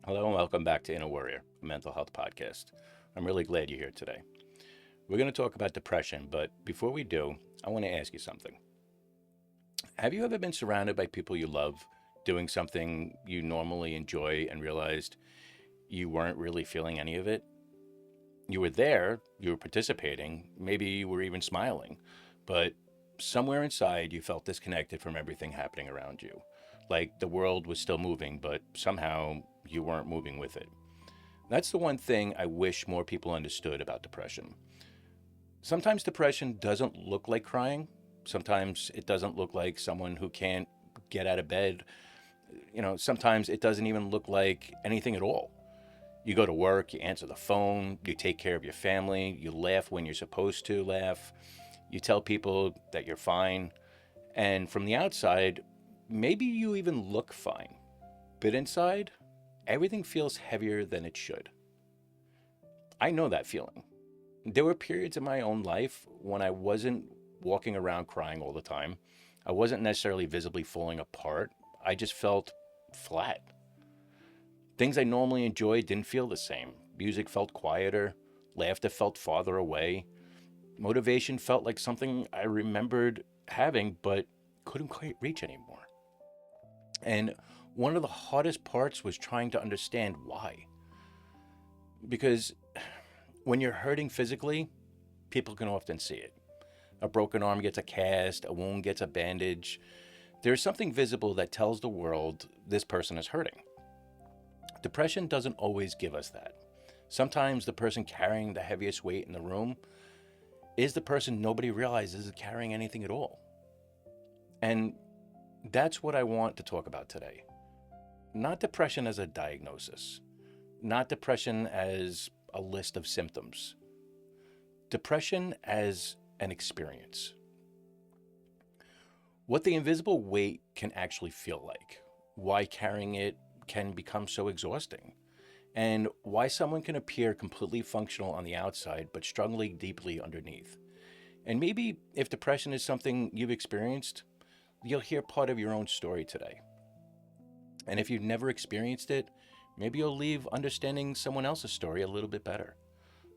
Hello and welcome back to Inner Warrior, a mental health podcast. I'm really glad you're here today. We're going to talk about depression, but before we do, I want to ask you something. Have you ever been surrounded by people you love doing something you normally enjoy and realized you weren't really feeling any of it? You were there, you were participating, maybe you were even smiling, but somewhere inside you felt disconnected from everything happening around you. Like the world was still moving, but somehow you weren't moving with it. That's the one thing I wish more people understood about depression. Sometimes depression doesn't look like crying. Sometimes it doesn't look like someone who can't get out of bed. Sometimes it doesn't even look like anything at all. You go to work, you answer the phone, you take care of your family, you laugh when you're supposed to laugh, you tell people that you're fine. And from the outside, maybe you even look fine. But inside, everything feels heavier than it should. I know that feeling. There were periods in my own life when I wasn't walking around crying all the time. I wasn't necessarily visibly falling apart. I just felt flat. Things I normally enjoyed didn't feel the same. Music felt quieter. Laughter felt farther away. Motivation felt like something I remembered having but couldn't quite reach anymore. And one of the hardest parts was trying to understand why. Because when you're hurting physically, people can often see it. A broken arm gets a cast, a wound gets a bandage. There's something visible that tells the world this person is hurting. Depression doesn't always give us that. Sometimes the person carrying the heaviest weight in the room is the person nobody realizes is carrying anything at all. And that's what I want to talk about today. Not depression as a diagnosis, not depression as a list of symptoms, depression as an experience. What the invisible weight can actually feel like, why carrying it can become so exhausting, and why someone can appear completely functional on the outside but struggling deeply underneath. And maybe if depression is something you've experienced, you'll hear part of your own story today. And if you've never experienced it, maybe you'll leave understanding someone else's story a little bit better.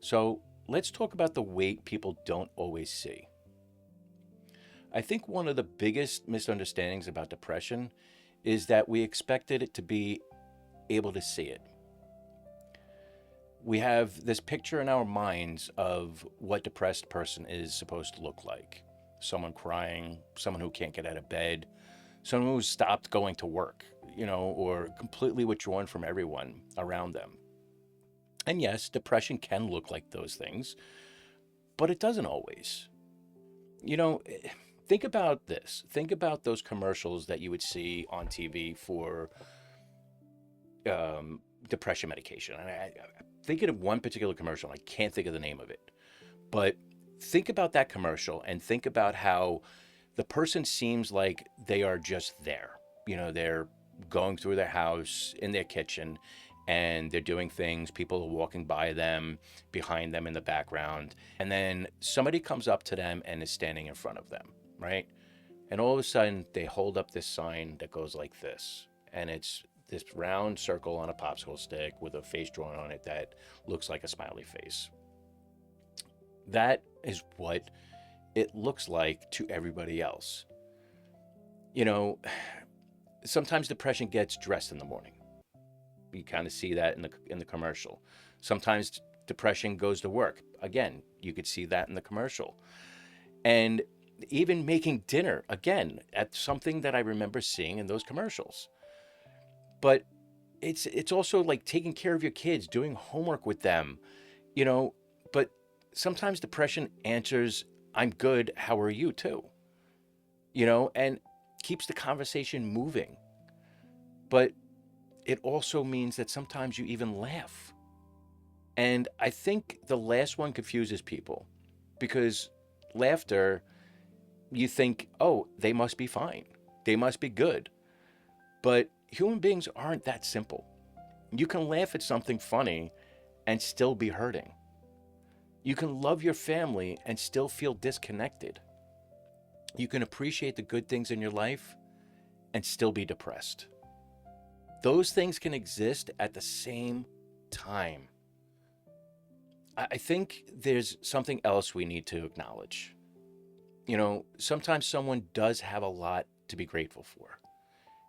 So let's talk about the weight people don't always see. I think one of the biggest misunderstandings about depression is that we expected it to be able to see it. We have this picture in our minds of what depressed person is supposed to look like. Someone crying, someone who can't get out of bed, someone who's stopped going to work, or completely withdrawn from everyone around them. And yes, depression can look like those things, but it doesn't always. You know, think about this. Think about those commercials that you would see on TV for depression medication. And I thinking of one particular commercial, I can't think of the name of it, but think about that commercial and think about how the person seems like they are just there. They're going through their house, in their kitchen, and they're doing things. People are walking by them, behind them in the background. And then somebody comes up to them and is standing in front of them, right? And all of a sudden, they hold up this sign that goes like this. And it's this round circle on a popsicle stick with a face drawn on it that looks like a smiley face. That is what it looks like to everybody else. Sometimes depression gets dressed in the morning. You kind of see that in the commercial. Sometimes depression goes to work. Again, you could see that in the commercial. And even making dinner, again, at something that I remember seeing in those commercials. But it's also like taking care of your kids, doing homework with them, but sometimes depression answers, I'm good, how are you too? And keeps the conversation moving. But it also means that sometimes you even laugh. And I think the last one confuses people because laughter, you think, oh, they must be fine. They must be good. But human beings aren't that simple. You can laugh at something funny and still be hurting. You can love your family and still feel disconnected. You can appreciate the good things in your life and still be depressed. Those things can exist at the same time. I think there's something else we need to acknowledge. Sometimes someone does have a lot to be grateful for.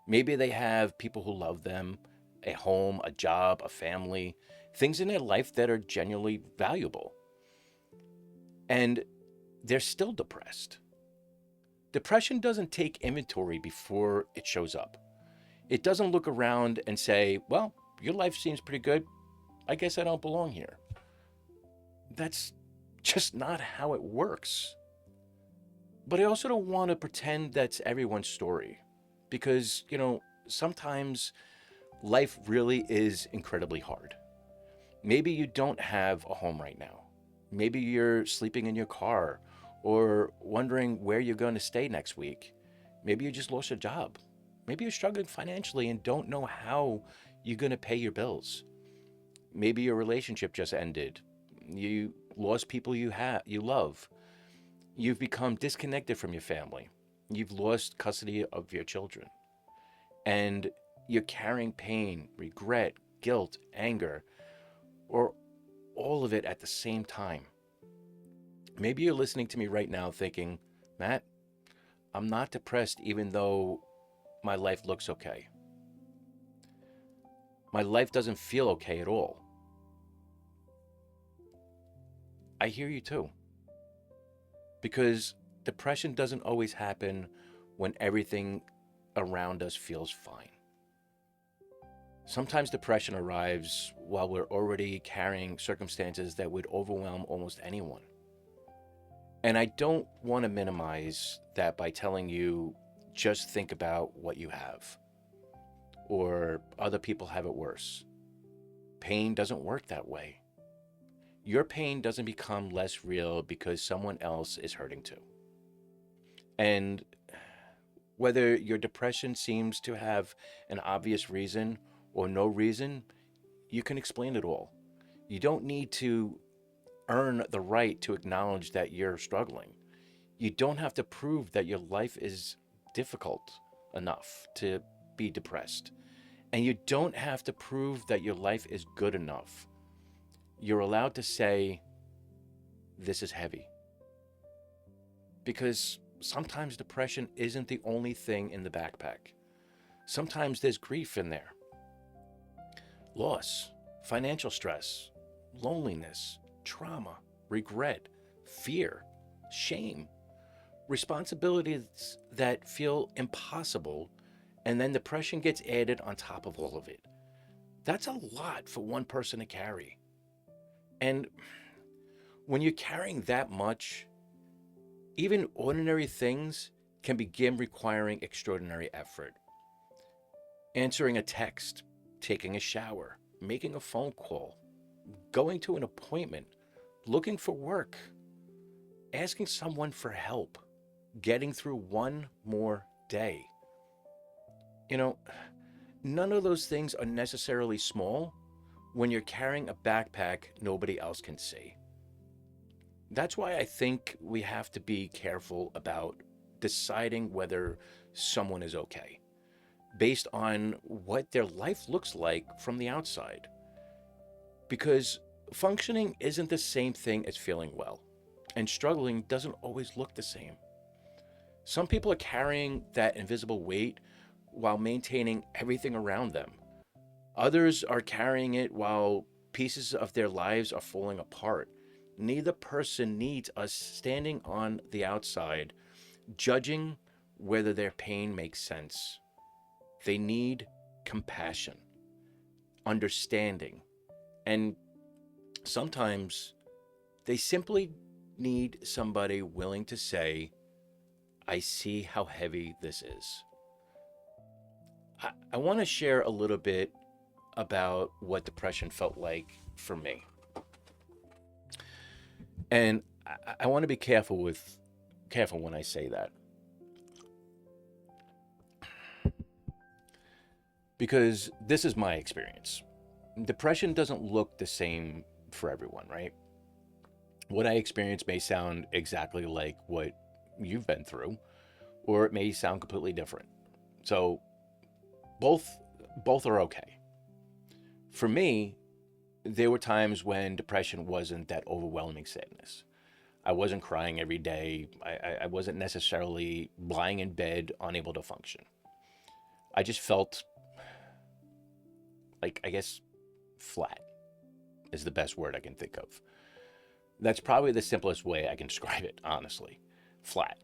Maybe they have people who love them, a home, a job, a family, things in their life that are genuinely valuable. And they're still depressed. Depression doesn't take inventory before it shows up. It doesn't look around and say, well, your life seems pretty good. I guess I don't belong here. That's just not how it works. But I also don't want to pretend that's everyone's story because, sometimes life really is incredibly hard. Maybe you don't have a home right now. Maybe you're sleeping in your car or wondering where you're going to stay next week. Maybe you just lost your job. Maybe you're struggling financially and don't know how you're going to pay your bills. Maybe your relationship just ended. You lost people you love. You've become disconnected from your family. You've lost custody of your children. And you're carrying pain, regret, guilt, anger, or all of it at the same time. Maybe you're listening to me right now thinking, Matt, I'm not depressed even though my life looks okay. My life doesn't feel okay at all. I hear you too. Because depression doesn't always happen when everything around us feels fine. Sometimes depression arrives while we're already carrying circumstances that would overwhelm almost anyone. And I don't want to minimize that by telling you, just think about what you have, or other people have it worse. Pain doesn't work that way. Your pain doesn't become less real because someone else is hurting too. And whether your depression seems to have an obvious reason or no reason, you can explain it all. You don't need to earn the right to acknowledge that you're struggling. You don't have to prove that your life is difficult enough to be depressed. And you don't have to prove that your life is good enough. You're allowed to say, this is heavy. Because sometimes depression isn't the only thing in the backpack. Sometimes there's grief in there. Loss, financial stress, loneliness, trauma, regret, fear, shame, responsibilities that feel impossible, and then depression gets added on top of all of it. That's a lot for one person to carry. And when you're carrying that much, even ordinary things can begin requiring extraordinary effort. Answering a text, taking a shower, making a phone call, going to an appointment, looking for work, asking someone for help, getting through one more day. None of those things are necessarily small when you're carrying a backpack nobody else can see. That's why I think we have to be careful about deciding whether someone is okay, based on what their life looks like from the outside. Because functioning isn't the same thing as feeling well, and struggling doesn't always look the same. Some people are carrying that invisible weight while maintaining everything around them. Others are carrying it while pieces of their lives are falling apart. Neither person needs us standing on the outside, judging whether their pain makes sense. They need compassion, understanding, and sometimes they simply need somebody willing to say, I see how heavy this is. I want to share a little bit about what depression felt like for me. And I want to be careful when I say that. Because this is my experience. Depression doesn't look the same for everyone, right? What I experience may sound exactly like what you've been through, or it may sound completely different. So both both are okay. For me, there were times when depression wasn't that overwhelming sadness. I wasn't crying every day. I wasn't necessarily lying in bed, unable to function. I just felt like, I guess, flat is the best word I can think of. That's probably the simplest way I can describe it, honestly. Flat.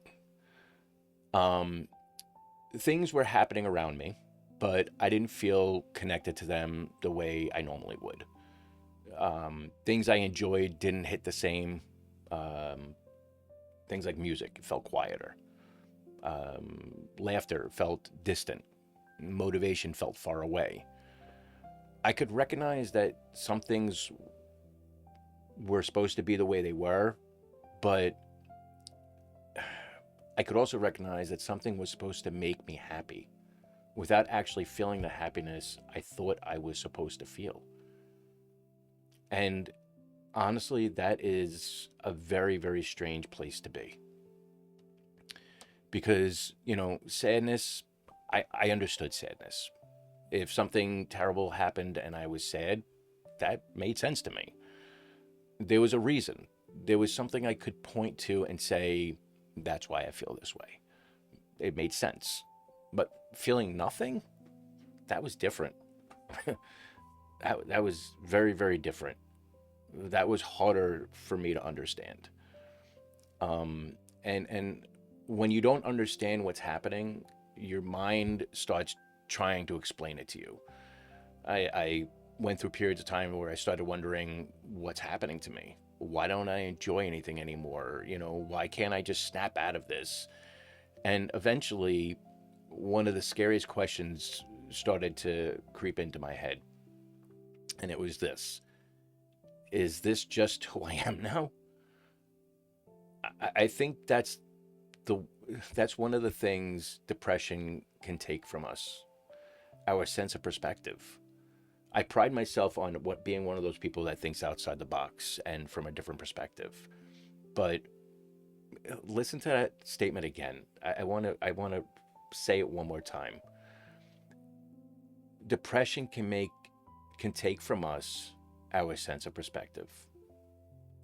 Um, Things were happening around me, but I didn't feel connected to them the way I normally would. Things I enjoyed didn't hit the same. Um, Things like music felt quieter. Laughter felt distant. Motivation felt far away. I could recognize that some things were supposed to be the way they were, but I could also recognize that something was supposed to make me happy without actually feeling the happiness I thought I was supposed to feel. And honestly, that is a very, very strange place to be. Because, sadness, I understood sadness. If something terrible happened and I was sad, that made sense to me. There was a reason. There was something I could point to and say, that's why I feel this way. It made sense. But feeling nothing, that was different. that was very, very different. That was harder for me to understand. And when you don't understand what's happening, your mind starts trying to explain it to you. I went through periods of time where I started wondering what's happening to me. Why don't I enjoy anything anymore? Why can't I just snap out of this? And eventually, one of the scariest questions started to creep into my head. And it was this: is this just who I am now? I think that's one of the things depression can take from us, our sense of perspective. I pride myself on being one of those people that thinks outside the box and from a different perspective. But listen to that statement again. I want to say it one more time. Depression can take from us our sense of perspective.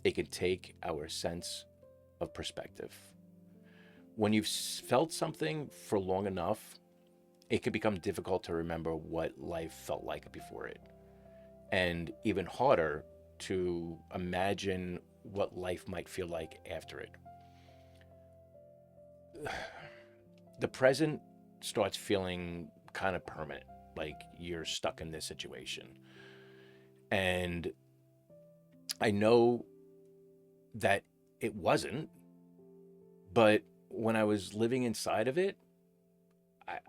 It can take our sense of perspective. When you've felt something for long enough, it can become difficult to remember what life felt like before it, and even harder to imagine what life might feel like after it. The present starts feeling kind of permanent, like you're stuck in this situation. And I know that it wasn't, but when I was living inside of it,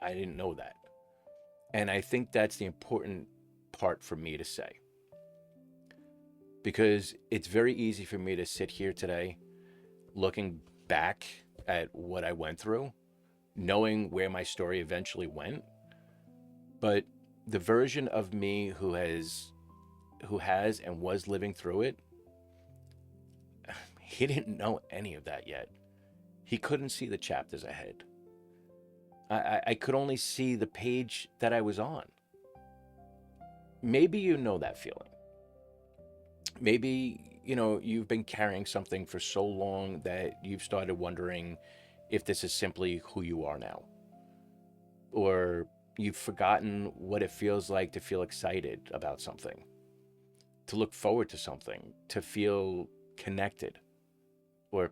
I didn't know that. And I think that's the important part for me to say. Because it's very easy for me to sit here today looking back at what I went through, knowing where my story eventually went. But the version of me who has and was living through it, he didn't know any of that yet. He couldn't see the chapters ahead. I could only see the page that I was on. Maybe you know that feeling. Maybe, you've been carrying something for so long that you've started wondering if this is simply who you are now. Or you've forgotten what it feels like to feel excited about something, to look forward to something, to feel connected, or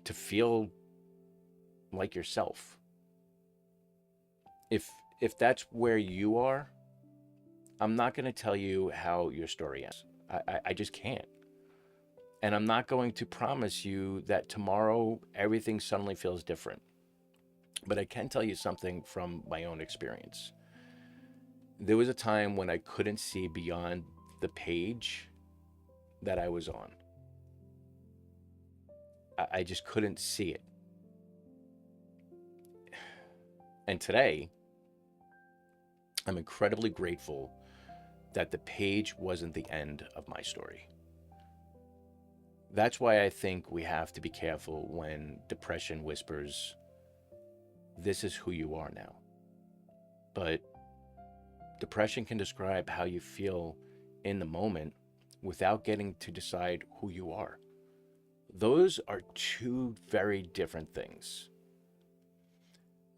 to feel like yourself. If that's where you are, I'm not going to tell you how your story ends. I just can't. And I'm not going to promise you that tomorrow everything suddenly feels different. But I can tell you something from my own experience. There was a time when I couldn't see beyond the page that I was on. I just couldn't see it. And today, I'm incredibly grateful that the page wasn't the end of my story. That's why I think we have to be careful when depression whispers, this is who you are now. But Depression can describe how you feel in the moment without getting to decide who you are. Those are two very different things.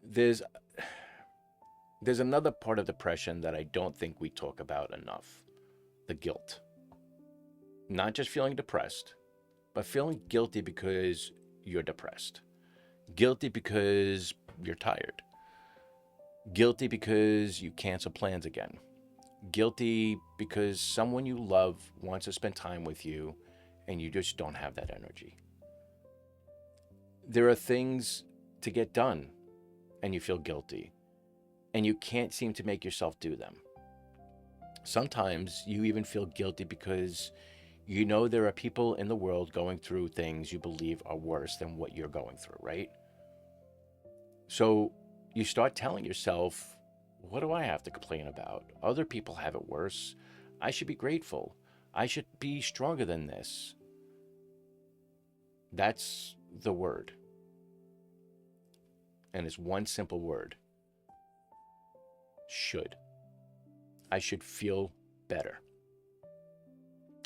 There's another part of depression that I don't think we talk about enough. The guilt. Not just feeling depressed, but feeling guilty because you're depressed. Guilty because you're tired. Guilty because you cancel plans again. Guilty because someone you love wants to spend time with you and you just don't have that energy. There are things to get done and you feel guilty and you can't seem to make yourself do them. Sometimes you even feel guilty because you know there are people in the world going through things you believe are worse than what you're going through, right? So you start telling yourself, what do I have to complain about? Other people have it worse. I should be grateful. I should be stronger than this. That's the word. And it's one simple word. Should. I should feel better.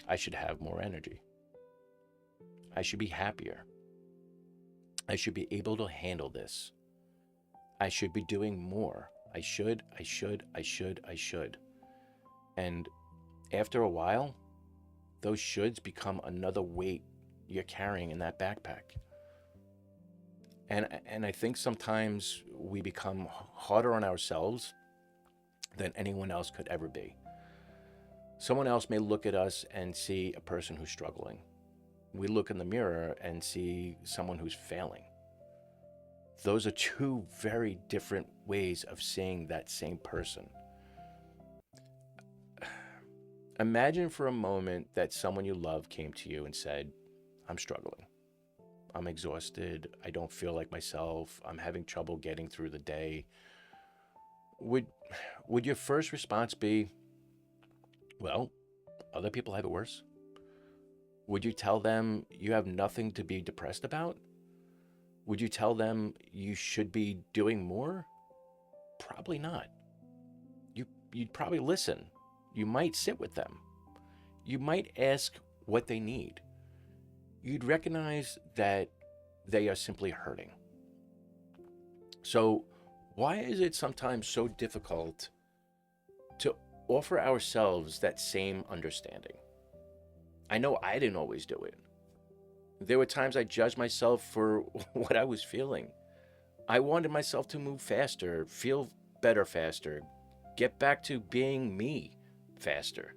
I should have more energy. I should be happier. I should be able to handle this. I should be doing more. I should. And after a while, those shoulds become another weight you're carrying in that backpack. And I think sometimes we become harder on ourselves than anyone else could ever be. Someone else may look at us and see a person who's struggling. We look in the mirror and see someone who's failing. Those are two very different ways of seeing that same person. Imagine for a moment that someone you love came to you and said, I'm struggling. I'm exhausted. I don't feel like myself. I'm having trouble getting through the day. Would your first response be, well, other people have it worse? Would you tell them you have nothing to be depressed about? Would you tell them you should be doing more? Probably not. You'd probably listen. You might sit with them. You might ask what they need. You'd recognize that they are simply hurting. So why is it sometimes so difficult to offer ourselves that same understanding? I know I didn't always do it. There were times I judged myself for what I was feeling. I wanted myself to move faster, feel better faster, get back to being me faster.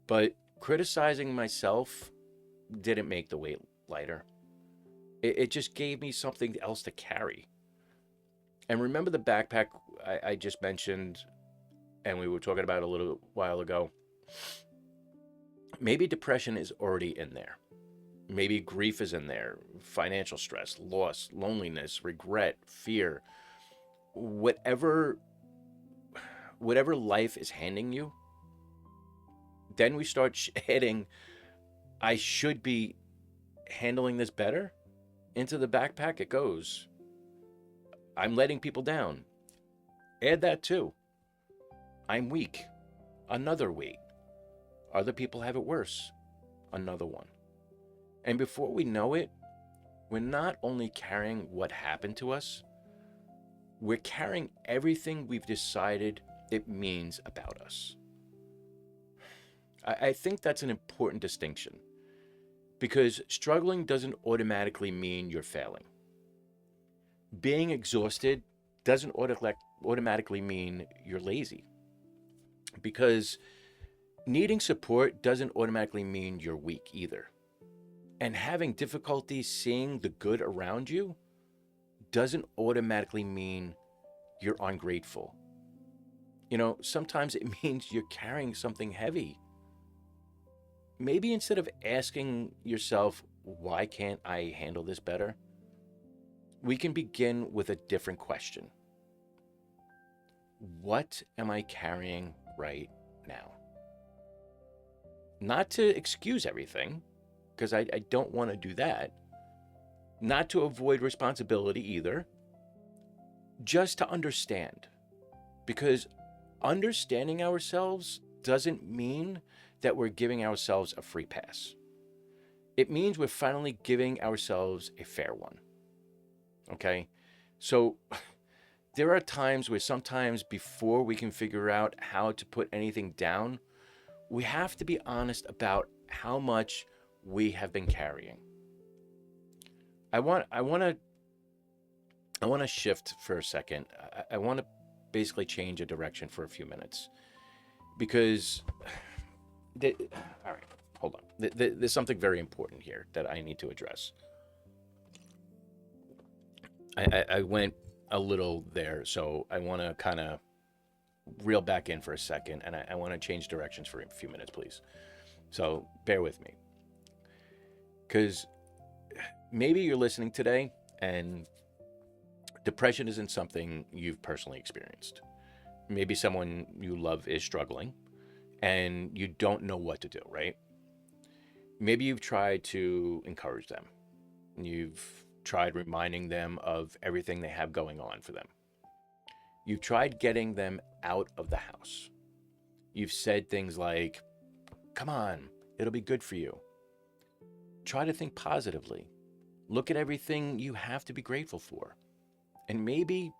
But criticizing myself didn't make the weight lighter. It just gave me something else to carry. And remember the backpack I just mentioned and we were talking about a little while ago? Maybe depression is already in there. Maybe grief is in there, financial stress, loss, loneliness, regret, fear. Whatever life is handing you, then we start adding, I should be handling this better. Into the backpack it goes. I'm letting people down. Add that too. I'm weak. Another weight. Other people have it worse. Another one. And before we know it, we're not only carrying what happened to us, we're carrying everything we've decided it means about us. I think that's an important distinction, because struggling doesn't automatically mean you're failing. Being exhausted doesn't automatically mean you're lazy, because needing support doesn't automatically mean you're weak either. And having difficulty seeing the good around you doesn't automatically mean you're ungrateful. You know, sometimes it means you're carrying something heavy. Maybe instead of asking yourself, why can't I handle this better? We can begin with a different question. What am I carrying right now? Not to excuse everything, because I don't want to do that. Not to avoid responsibility either. Just to understand. Because Understanding ourselves doesn't mean that we're giving ourselves a free pass. It means we're finally giving ourselves a fair one. Okay? So there are times where sometimes before we can figure out how to put anything down, we have to be honest about how much we have been carrying. I want to shift for a second. I want to basically change a direction for a few minutes because the, all right, hold on. There's something very important here that I need to address. I went a little there, so I want to kind of reel back in for a second, and I want to change directions for a few minutes, please. So bear with me, because maybe you're listening today and depression isn't something you've personally experienced. Maybe someone you love is struggling and you don't know what to do, right? Maybe you've tried to encourage them. You've tried reminding them of everything they have going on for them. You've tried getting them out of the house. You've said things like, come on, it'll be good for you. Try to think positively. Look at everything you have to be grateful for. And maybe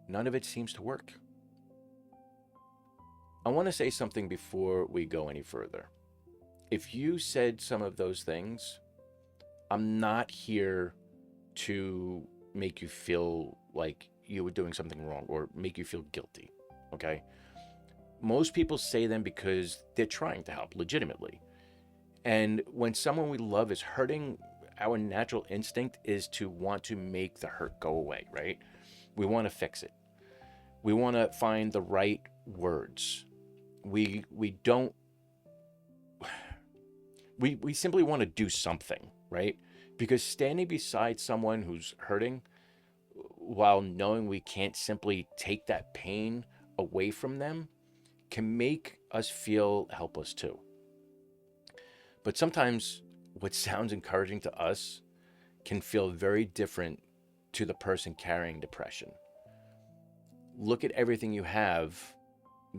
none of it seems to work. I want to say something before we go any further. If you said some of those things, I'm not here to make you feel like you were doing something wrong or make you feel guilty, okay? Most people say them because they're trying to help legitimately. And when someone we love is hurting, our natural instinct is to want to make the hurt go away, right? We want to fix it. We want to find the right words. We simply want to do something, right? Because standing beside someone who's hurting while knowing we can't simply take that pain away from them can make us feel helpless too. But sometimes what sounds encouraging to us can feel very different to the person carrying depression. Look at everything you have.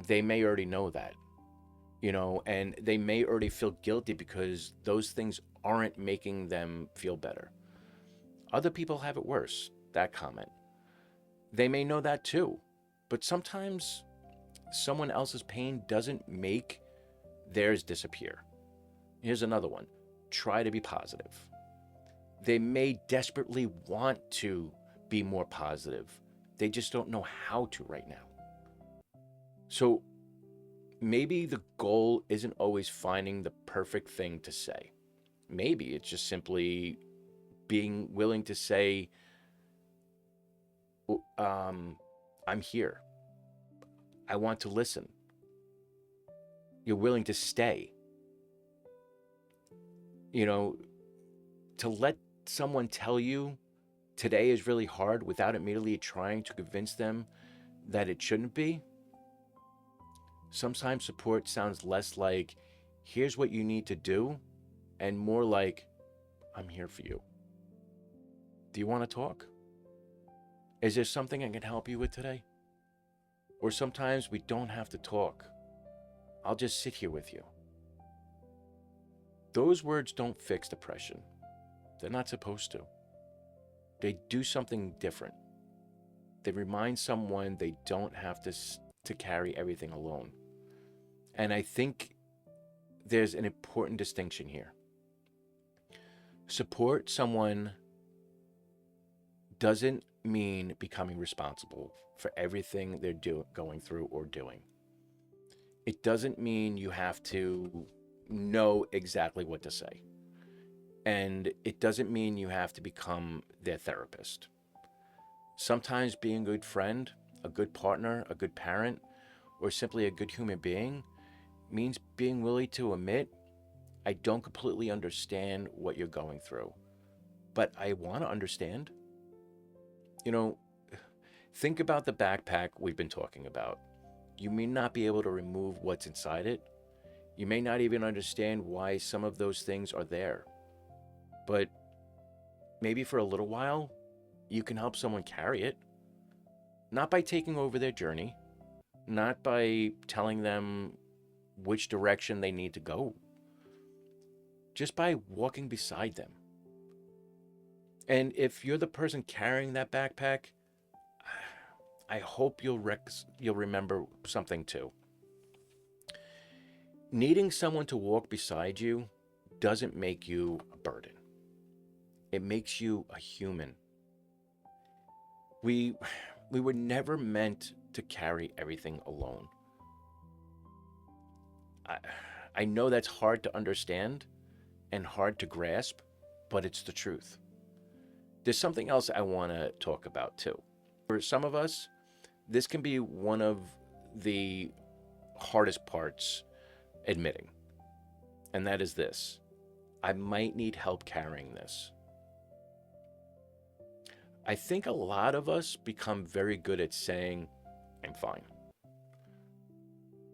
They may already know that, and they may already feel guilty because those things aren't making them feel better. Other people have it worse, that comment. They may know that too, but sometimes someone else's pain doesn't make theirs disappear. Here's another one. Try to be positive. They may desperately want to be more positive. They just don't know how to right now. So maybe the goal isn't always finding the perfect thing to say. Maybe it's just simply being willing to say, I'm here. I want to listen. You're willing to stay. To let someone tell you today is really hard without immediately trying to convince them that it shouldn't be. Sometimes support sounds less like, here's what you need to do, and more like, I'm here for you. Do you want to talk? Is there something I can help you with today? Or sometimes we don't have to talk. I'll just sit here with you. Those words don't fix depression. They're not supposed to. They do something different. They remind someone they don't have to carry everything alone. And I think there's an important distinction here. Support someone doesn't mean becoming responsible for everything they're going through or doing. It doesn't mean you have to know exactly what to say. And it doesn't mean you have to become their therapist. Sometimes being a good friend, a good partner, a good parent, or simply a good human being means being willing to admit, I don't completely understand what you're going through, but I want to understand. Think about the backpack we've been talking about. You may not be able to remove what's inside it. You may not even understand why some of those things are there. But maybe for a little while, you can help someone carry it. Not by taking over their journey, not by telling them which direction they need to go, just by walking beside them. And if you're the person carrying that backpack, I hope you'll remember something too. Needing someone to walk beside you doesn't make you a burden. It makes you a human. We were never meant to carry everything alone. I know that's hard to understand and hard to grasp, but it's the truth. There's something else I want to talk about too. For some of us, this can be one of the hardest parts admitting, and that is this: I might need help carrying this. I think a lot of us become very good at saying, I'm fine.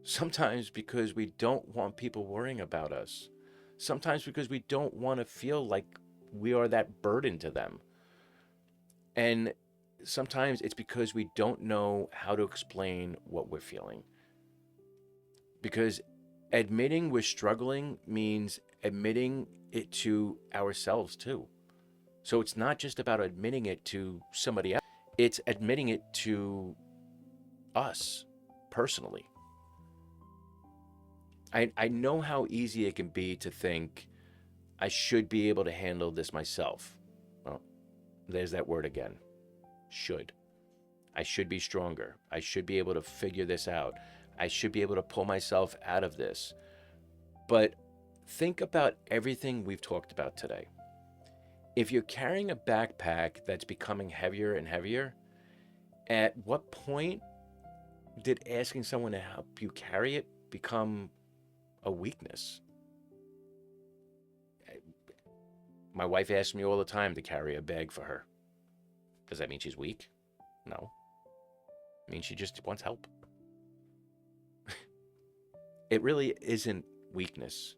Sometimes because we don't want people worrying about us. Sometimes because we don't want to feel like we are that burden to them. And sometimes it's because we don't know how to explain what we're feeling. Because admitting we're struggling means admitting it to ourselves too. So it's not just about admitting it to somebody else, it's admitting it to us personally. I know how easy it can be to think, I should be able to handle this myself. Well, there's that word again, should. I should be stronger. I should be able to figure this out. I should be able to pull myself out of this. But think about everything we've talked about today. If you're carrying a backpack that's becoming heavier and heavier, at what point did asking someone to help you carry it become a weakness? My wife asks me all the time to carry a bag for her. Does that mean she's weak? No. It means she just wants help. It really isn't weakness.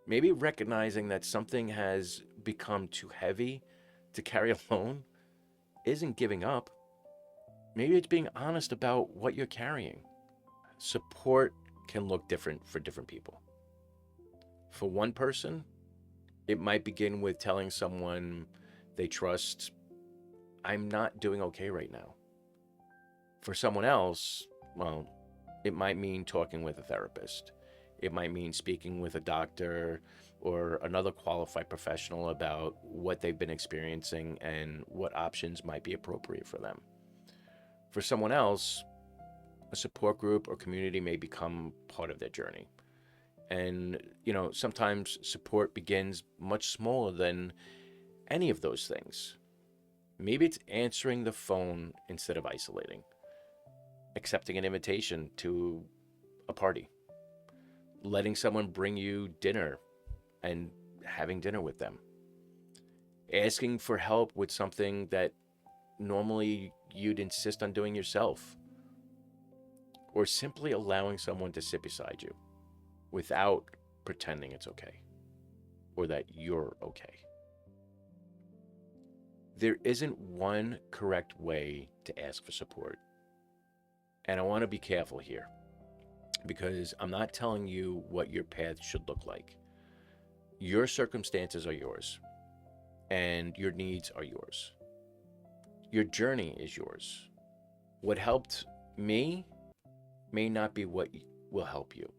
Maybe recognizing that something has become too heavy to carry alone isn't giving up. Maybe it's being honest about what you're carrying. Support can look different for different people. For one person, it might begin with telling someone they trust, I'm not doing okay right now. For someone else, well, it might mean talking with a therapist. It might mean speaking with a doctor or another qualified professional about what they've been experiencing and what options might be appropriate for them. For someone else, a support group or community may become part of their journey. And, sometimes support begins much smaller than any of those things. Maybe it's answering the phone instead of isolating, accepting an invitation to a party, letting someone bring you dinner and having dinner with them, asking for help with something that normally you'd insist on doing yourself, or simply allowing someone to sit beside you without pretending it's okay or that you're okay. There isn't one correct way to ask for support. And I want to be careful here because I'm not telling you what your path should look like. Your circumstances are yours and your needs are yours. Your journey is yours. What helped me may not be what will help you.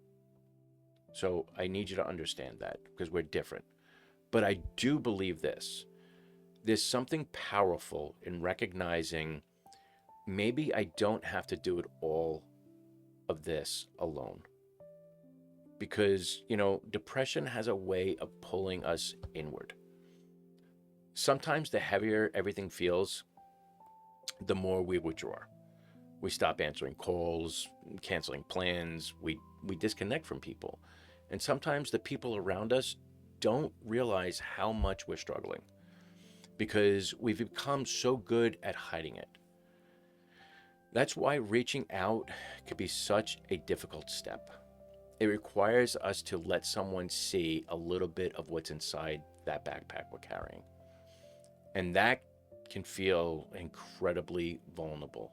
So I need you to understand that because we're different. But I do believe this. There's something powerful in recognizing maybe I don't have to do it all of this alone. Because, depression has a way of pulling us inward. Sometimes the heavier everything feels, the more we withdraw. We stop answering calls, canceling plans, we disconnect from people. And sometimes the people around us don't realize how much we're struggling because we've become so good at hiding it. That's why reaching out could be such a difficult step. It requires us to let someone see a little bit of what's inside that backpack we're carrying. And that can feel incredibly vulnerable.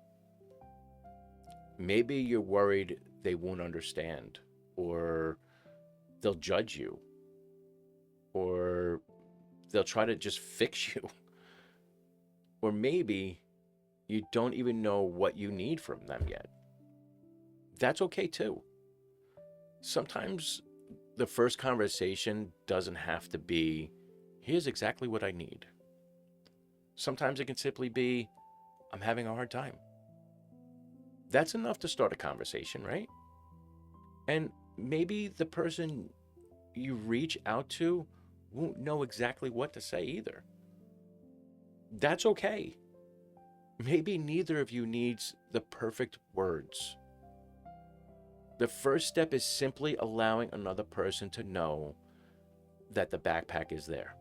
Maybe you're worried they won't understand, or they'll judge you, or they'll try to just fix you. Or maybe you don't even know what you need from them yet. That's okay too. Sometimes the first conversation doesn't have to be, here's exactly what I need. Sometimes it can simply be, I'm having a hard time. That's enough to start a conversation, right? And maybe the person you reach out to won't know exactly what to say either. That's okay. Maybe neither of you needs the perfect words. The first step is simply allowing another person to know that the backpack is there.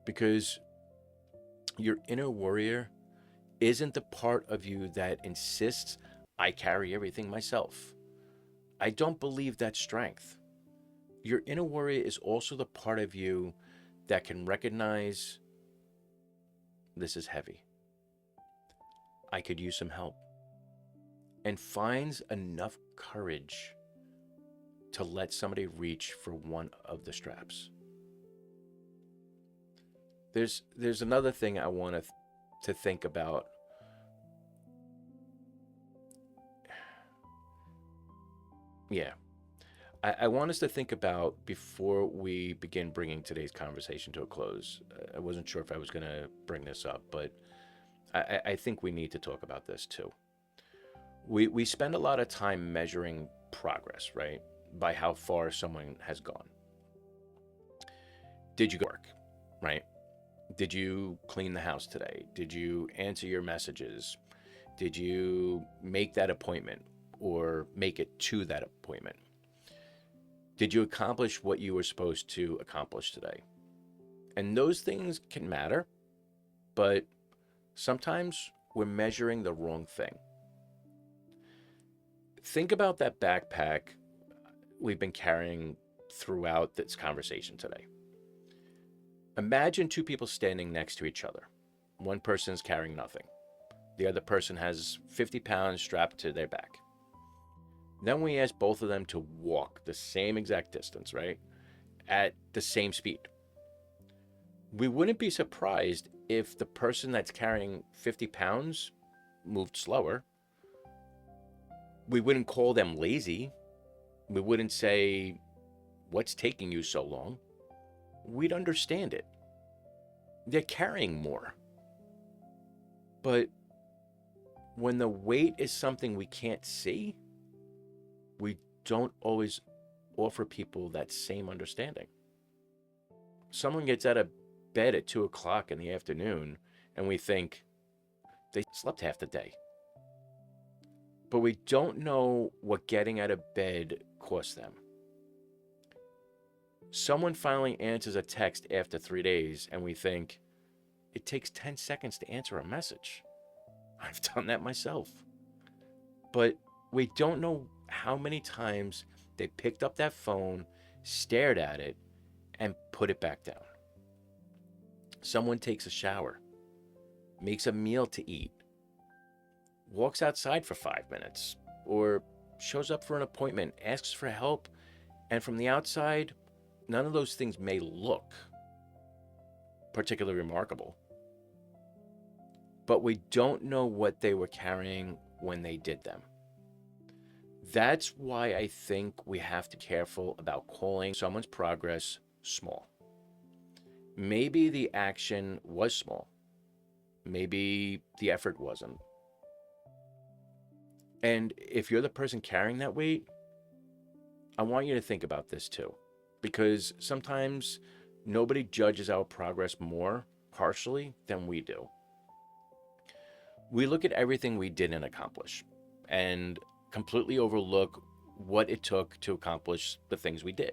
Because your inner warrior isn't the part of you that insists, I carry everything myself. I don't believe that's strength. Your inner warrior is also the part of you that can recognize, this is heavy. I could use some help. And finds enough courage to let somebody reach for one of the straps. There's another thing I want to think about. Yeah. I want us to think about before we begin bringing today's conversation to a close. I wasn't sure if I was going to bring this up, but I think we need to talk about this too. We spend a lot of time measuring progress, right? By how far someone has gone. Did you go to work, right? Did you clean the house today? Did you answer your messages? Did you make that appointment or make it to that appointment? Did you accomplish what you were supposed to accomplish today? And those things can matter, but sometimes we're measuring the wrong thing. Think about that backpack we've been carrying throughout this conversation today. Imagine two people standing next to each other. One person is carrying nothing. The other person has 50 pounds strapped to their back. Then we ask both of them to walk the same exact distance, right? At the same speed. We wouldn't be surprised if the person that's carrying 50 pounds moved slower. We wouldn't call them lazy. We wouldn't say, what's taking you so long? We'd understand it. They're carrying more. But when the weight is something we can't see, we don't always offer people that same understanding. Someone gets out of bed at 2 o'clock in the afternoon and we think they slept half the day. But we don't know what getting out of bed costs them. Someone finally answers a text after 3 days and we think it takes 10 seconds to answer a message. I've done that myself. But we don't know how many times they picked up that phone, stared at it, and put it back down. Someone takes a shower, makes a meal to eat, walks outside for 5 minutes, or shows up for an appointment, asks for help, and from the outside, none of those things may look particularly remarkable. But we don't know what they were carrying when they did them. That's why I think we have to be careful about calling someone's progress small. Maybe the action was small. Maybe the effort wasn't. And if you're the person carrying that weight, I want you to think about this too. Because sometimes nobody judges our progress more harshly than we do. We look at everything we didn't accomplish and completely overlook what it took to accomplish the things we did.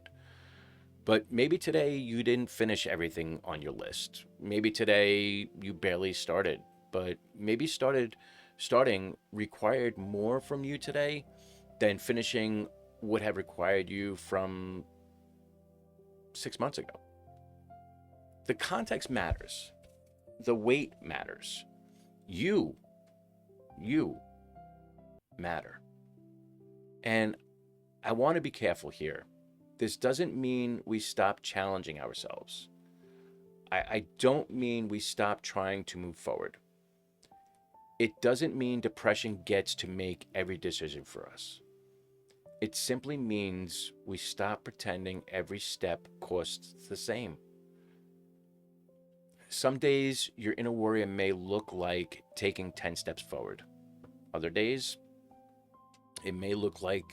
But maybe today you didn't finish everything on your list. Maybe today you barely started, but maybe starting required more from you today than finishing would have required you from 6 months ago. The context matters. The weight matters. You matter. And I want to be careful here. This doesn't mean we stop challenging ourselves. I don't mean we stop trying to move forward. It doesn't mean depression gets to make every decision for us. It simply means we stop pretending every step costs the same. Some days, your inner warrior may look like taking 10 steps forward. Other days, it may look like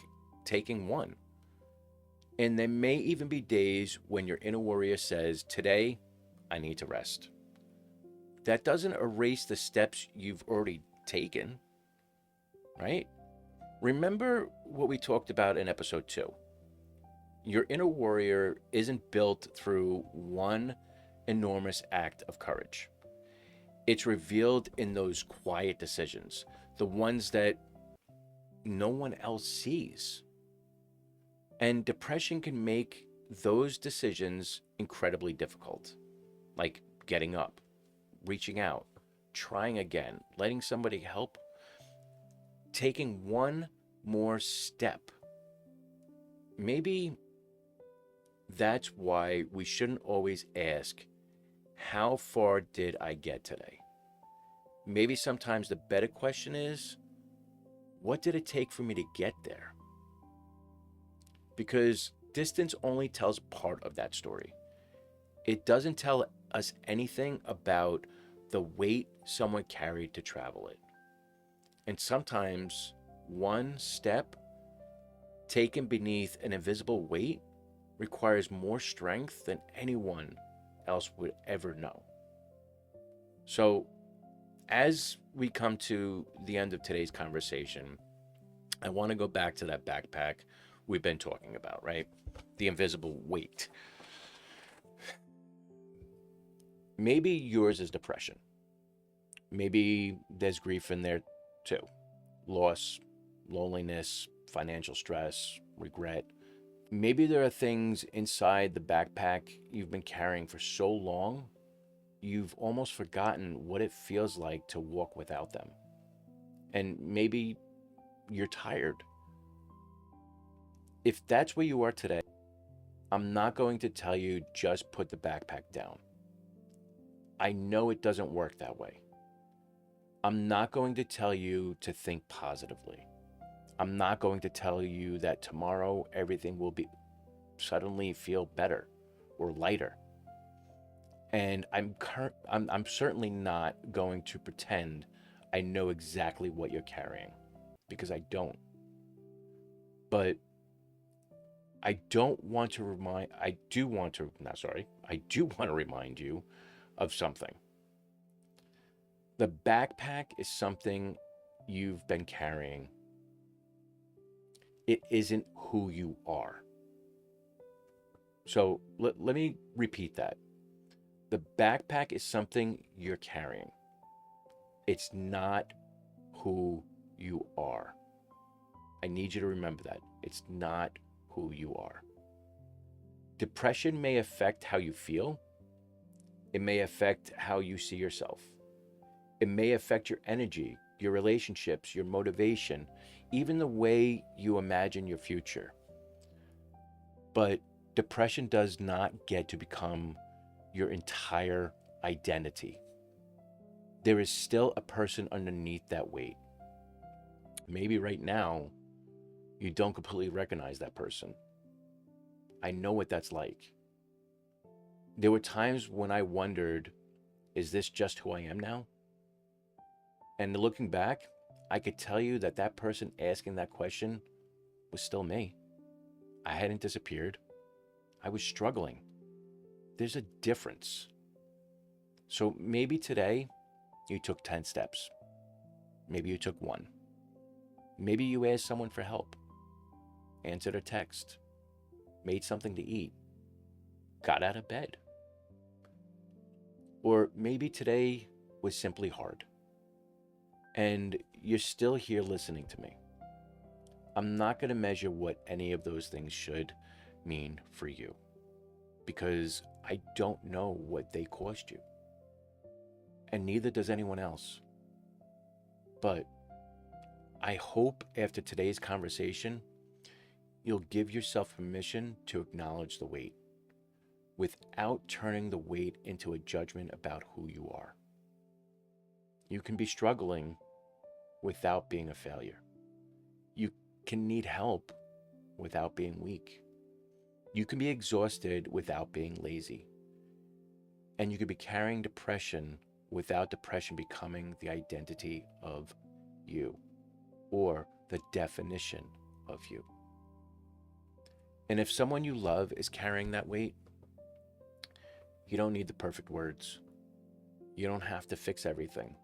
taking one. And there may even be days when your inner warrior says, today, I need to rest. That doesn't erase the steps you've already taken, right? Remember what we talked about in episode 2. Your inner warrior isn't built through one enormous act of courage. It's revealed in those quiet decisions, the ones that no one else sees. And depression can make those decisions incredibly difficult, like getting up, reaching out, trying again, letting somebody help, taking one more step. Maybe that's why we shouldn't always ask, how far did I get today? Maybe sometimes the better question is, what did it take for me to get there? Because distance only tells part of that story. It doesn't tell us anything about the weight someone carried to travel it. And sometimes one step taken beneath an invisible weight requires more strength than anyone else would ever know. So, as we come to the end of today's conversation, I want to go back to that backpack we've been talking about, right? The invisible weight. Maybe yours is depression. Maybe there's grief in there too. Loss, loneliness, financial stress, regret. Maybe there are things inside the backpack you've been carrying for so long, you've almost forgotten what it feels like to walk without them. And maybe you're tired. If that's where you are today, I'm not going to tell you just put the backpack down. I know it doesn't work that way. I'm not going to tell you to think positively. I'm not going to tell you that tomorrow everything will suddenly feel better or lighter. And I'm certainly not going to pretend I know exactly what you're carrying, because I don't. But I do want to remind you of something. The backpack is something you've been carrying. It isn't who you are. So let me repeat that. The backpack is something you're carrying. It's not who you are. I need you to remember that. It's not who you are. Depression may affect how you feel. It may affect how you see yourself. It may affect your energy, your relationships, your motivation, even the way you imagine your future. But depression does not get to become your entire identity. There is still a person underneath that weight. Maybe right now, you don't completely recognize that person. I know what that's like. There were times when I wondered, is this just who I am now? And looking back, I could tell you that that person asking that question was still me. I hadn't disappeared. I was struggling. There's a difference. So maybe today you took 10 steps. Maybe you took one. Maybe you asked someone for help, answered a text, made something to eat, got out of bed. Or maybe today was simply hard. And you're still here listening to me. I'm not going to measure what any of those things should mean for you, because I don't know what they cost you. And neither does anyone else. But I hope after today's conversation, you'll give yourself permission to acknowledge the weight without turning the weight into a judgment about who you are. You can be struggling without being a failure. You can need help without being weak. You can be exhausted without being lazy. And you could be carrying depression without depression becoming the identity of you or the definition of you. And if someone you love is carrying that weight, you don't need the perfect words. You don't have to fix everything.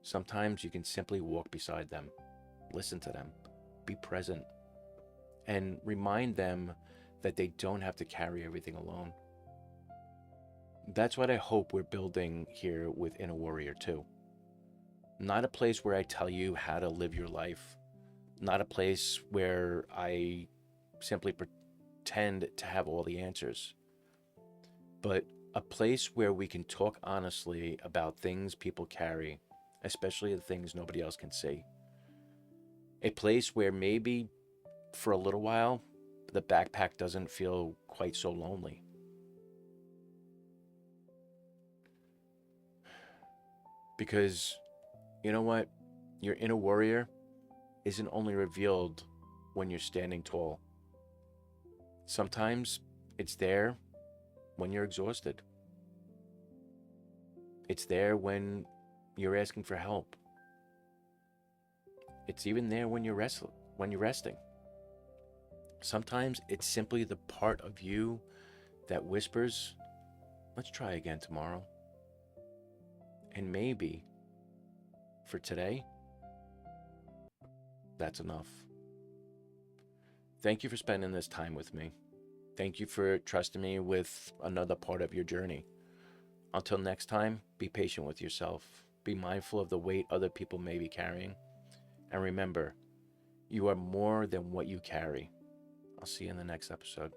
Sometimes you can simply walk beside them, listen to them, be present, and remind them that they don't have to carry everything alone. That's what I hope we're building here with Inner Warrior 2. Not a place where I tell you how to live your life. Not a place where I simply pretend to have all the answers. But a place where we can talk honestly about things people carry, especially the things nobody else can see. A place where maybe for a little while, the backpack doesn't feel quite so lonely. Because you know what? Your inner warrior isn't only revealed when you're standing tall. Sometimes it's there when you're exhausted. It's there when you're asking for help. It's even there when you're resting. Sometimes it's simply the part of you that whispers, let's try again tomorrow. And maybe for today, that's enough. Thank you for spending this time with me. Thank you for trusting me with another part of your journey. Until next time, be patient with yourself. Be mindful of the weight other people may be carrying. And remember, you are more than what you carry. I'll see you in the next episode.